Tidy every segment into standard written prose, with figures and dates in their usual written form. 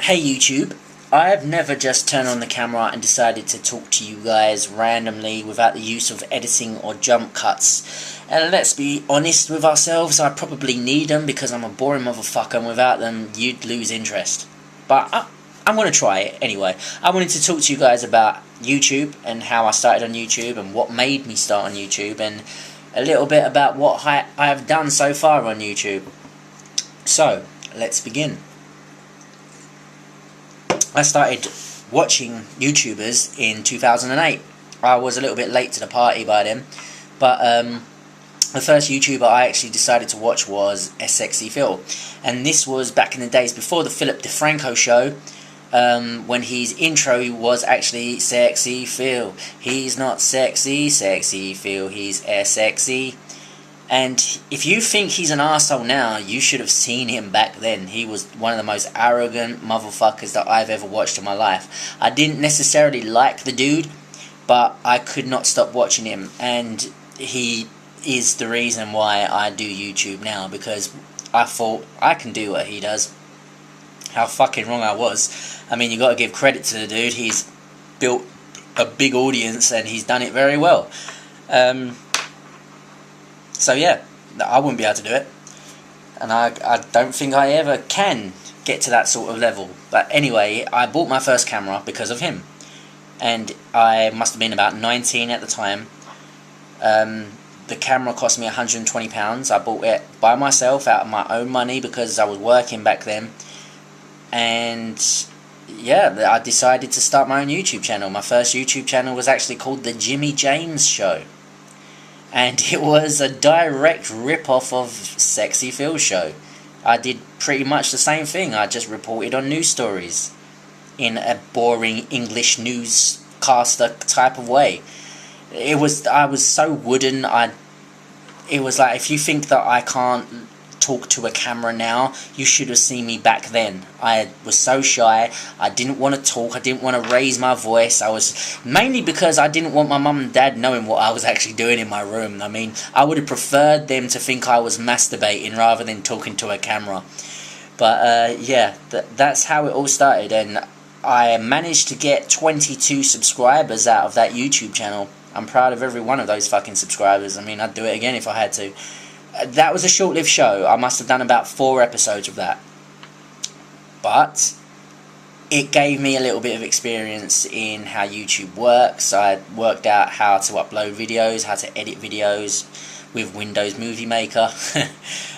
Hey YouTube, I've never just turned on the camera and decided to talk to you guys randomly without the use of editing or jump cuts. And let's be honest with ourselves, I probably need them because I'm a boring motherfucker, and without them you'd lose interest. But I'm going to try it anyway. I wanted to talk to you guys about YouTube and how I started on YouTube and what made me start on YouTube, and a little bit about what I have done so far on YouTube. So, let's begin. I started watching YouTubers in 2008. I was a little bit late to the party by then, but the first YouTuber I actually decided to watch was Sexy Phil, and this was back in the days before the Philip DeFranco show, when his intro was actually Sexy Phil. He's not sexy, Sexy Phil, he's sexy. And if you think he's an arsehole now, you should have seen him back then. He was one of the most arrogant motherfuckers that I've ever watched in my life. I didn't necessarily like the dude, but I could not stop watching him. And he is the reason why I do YouTube now, because I thought I can do what he does. How fucking wrong I was. I mean, you got to give credit to the dude. He's built a big audience and he's done it very well. So yeah, I wouldn't be able to do it, and I don't think I ever can get to that sort of level. But anyway, I bought my first camera because of him, and I must have been about 19 at the time. The camera cost me £120. I bought it by myself out of my own money because I was working back then, and yeah, I decided to start my own YouTube channel. My first YouTube channel was actually called The Jimmy James Show. And it was a direct rip-off of Sexy Phil's show. I did pretty much the same thing. I just reported on news stories in a boring English newscaster type of way. I was so wooden. It was like, if you think that I can't talk to a camera now, you should have seen me back then. I was so shy. I didn't want to talk. I didn't want to raise my voice. I was mainly because I didn't want my mum and dad knowing what I was actually doing in my room. I mean, I would have preferred them to think I was masturbating rather than talking to a camera. But yeah, that's how it all started, and I managed to get 22 subscribers out of that YouTube channel. I'm proud of every one of those fucking subscribers. I mean, I'd do it again if I had to. That was a short-lived show. I must have done about 4 episodes of that. But it gave me a little bit of experience in how YouTube works. I worked out how to upload videos, how to edit videos with Windows Movie Maker.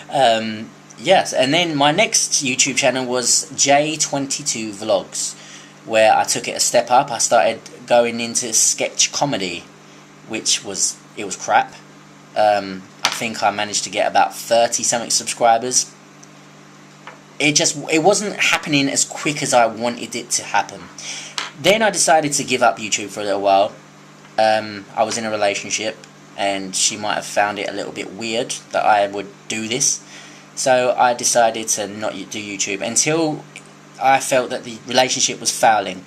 Yes, and then my next YouTube channel was J22 Vlogs, where I took it a step up. I started going into sketch comedy, which was crap. I think I managed to get about 30-something subscribers. It wasn't happening as quick as I wanted it to happen. Then I decided to give up YouTube for a little while. I was in a relationship, and she might have found it a little bit weird that I would do this. So I decided to not do YouTube until I felt that the relationship was failing,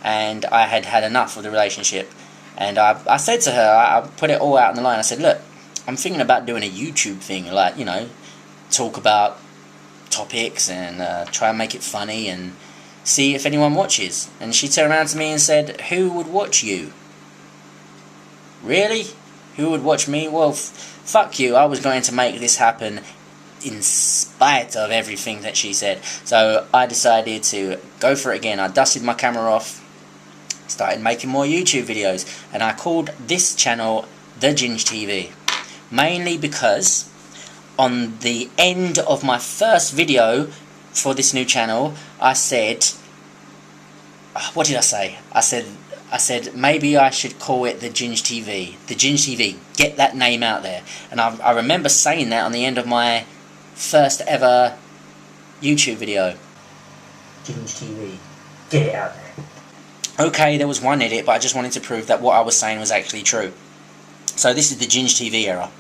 and I had had enough of the relationship. And I said to her, I put it all out on the line. I said, look, I'm thinking about doing a YouTube thing, like, you know, talk about topics and try and make it funny and see if anyone watches. And she turned around to me and said, who would watch you? Really? Who would watch me? Well, fuck you. I was going to make this happen in spite of everything that she said. So I decided to go for it again. I dusted my camera off, started making more YouTube videos, and I called this channel The Ginge TV. Mainly because on the end of my first video for this new channel, I said, what did I say? I said maybe I should call it The Ginge TV. The Ginge TV. Get that name out there. And I remember saying that on the end of my first ever YouTube video. Ginge TV. Get it out there. Okay, there was one edit, but I just wanted to prove that what I was saying was actually true. So this is the Ginge TV era.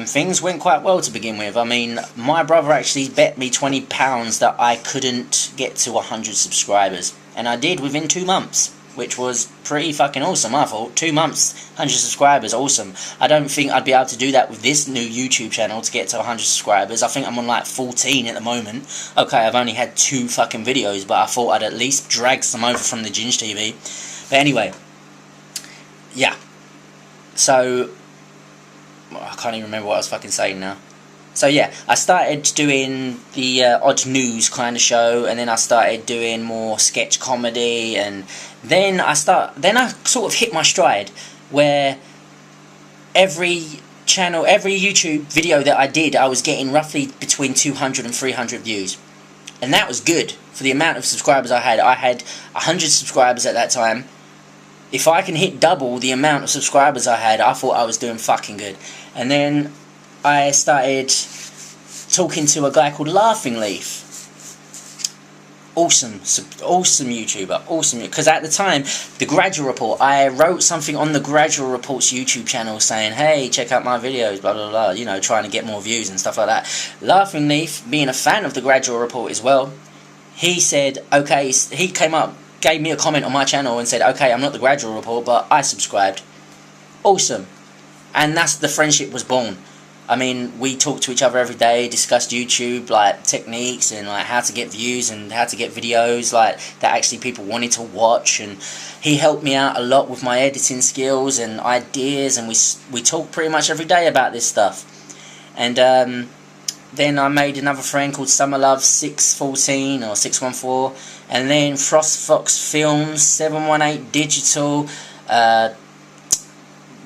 Things went quite well to begin with. I mean, my brother actually bet me £20 that I couldn't get to 100 subscribers. And I did within 2 months. which was pretty fucking awesome, I thought. 2 months, 100 subscribers, awesome. I don't think I'd be able to do that with this new YouTube channel to get to 100 subscribers. I think I'm on like 14 at the moment. Okay, I've only had 2 fucking videos, but I thought I'd at least drag some over from the Ginge TV. But anyway, yeah. So, I can't even remember what I was fucking saying now. So yeah, I started doing the odd news kind of show, and then I started doing more sketch comedy, and then I sort of hit my stride, where every YouTube video that I did, I was getting roughly between 200 and 300 views, and that was good for the amount of subscribers I had. I had 100 subscribers at that time. If I can hit double the amount of subscribers I had, I thought I was doing fucking good. And then I started talking to a guy called Laughing Leaf. Awesome YouTuber, awesome. Because at the time, The Gradual Report, I wrote something on The Gradual Report's YouTube channel saying, hey, check out my videos, blah, blah, blah, you know, trying to get more views and stuff like that. Laughing Leaf, being a fan of The Gradual Report as well, he said, okay, he came up, gave me a comment on my channel and said, okay, I'm not The Gradual Report, but I subscribed. Awesome. And that's the friendship was born. I mean, we talked to each other every day, discussed YouTube, like, techniques and, like, how to get views and how to get videos, like, that actually people wanted to watch, and he helped me out a lot with my editing skills and ideas, and we talked pretty much every day about this stuff. And, then I made another friend called Summerlove 614 or 614, and then Frost Fox Films, 718 Digital,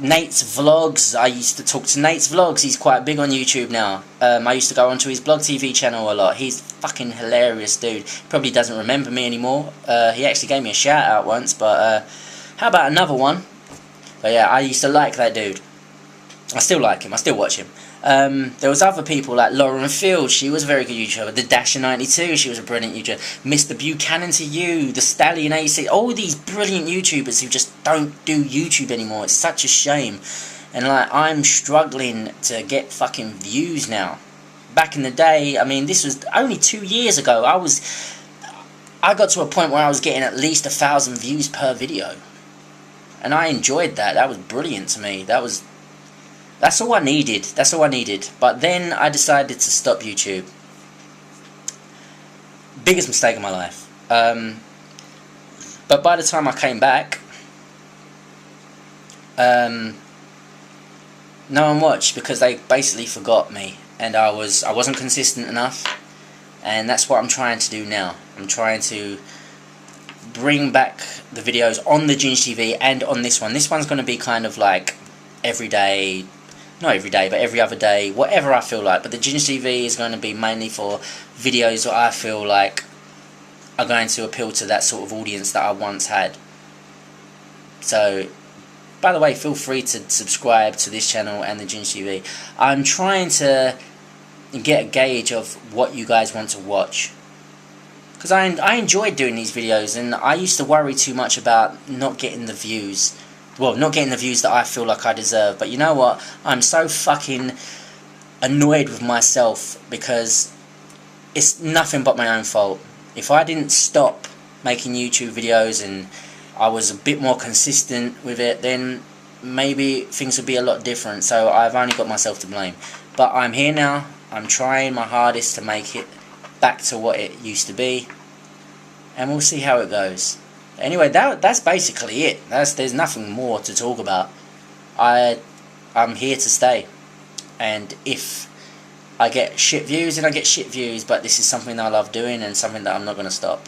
Nate's Vlogs. I used to talk to Nate's Vlogs. He's quite big on YouTube now. I used to go onto his Blog TV channel a lot. He's fucking hilarious, dude. Probably doesn't remember me anymore. He actually gave me a shout out once, but how about another one? But yeah, I used to like that dude. I still like him. I still watch him. There was other people like Lauren Field. She was a very good YouTuber. The Dasher92, she was a brilliant YouTuber. Mr. Buchanan to You, the Stallion 86, all these brilliant YouTubers who just don't do YouTube anymore. It's such a shame. And like, I'm struggling to get fucking views now. Back in the day, I mean, this was only 2 years ago. I got to a point where I was getting at least 1,000 views per video, and I enjoyed that. That was brilliant to me. That's all I needed. That's all I needed. But then I decided to stop YouTube. Biggest mistake of my life. But by the time I came back, no one watched because they basically forgot me, and I wasn't consistent enough. And that's what I'm trying to do now. I'm trying to bring back the videos on the Ginge TV and on this one. This one's going to be kind of like every day. Not every day, but every other day, whatever I feel like. But the Ginge TV is going to be mainly for videos that I feel like are going to appeal to that sort of audience that I once had. So, by the way, feel free to subscribe to this channel and the Ginge TV. I'm trying to get a gauge of what you guys want to watch, because I enjoyed doing these videos, and I used to worry too much about not getting the views. Well, not getting the views that I feel like I deserve. But you know what? I'm so fucking annoyed with myself because it's nothing but my own fault. If I didn't stop making YouTube videos and I was a bit more consistent with it, then maybe things would be a lot different. So I've only got myself to blame. But I'm here now. I'm trying my hardest to make it back to what it used to be, and we'll see how it goes. Anyway, that's basically it. There's nothing more to talk about. I'm here to stay, and if I get shit views, then I get shit views, but this is something that I love doing and something that I'm not going to stop.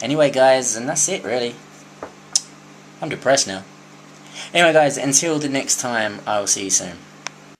Anyway, guys, and that's it, really. I'm depressed now. Anyway, guys, until the next time, I will see you soon.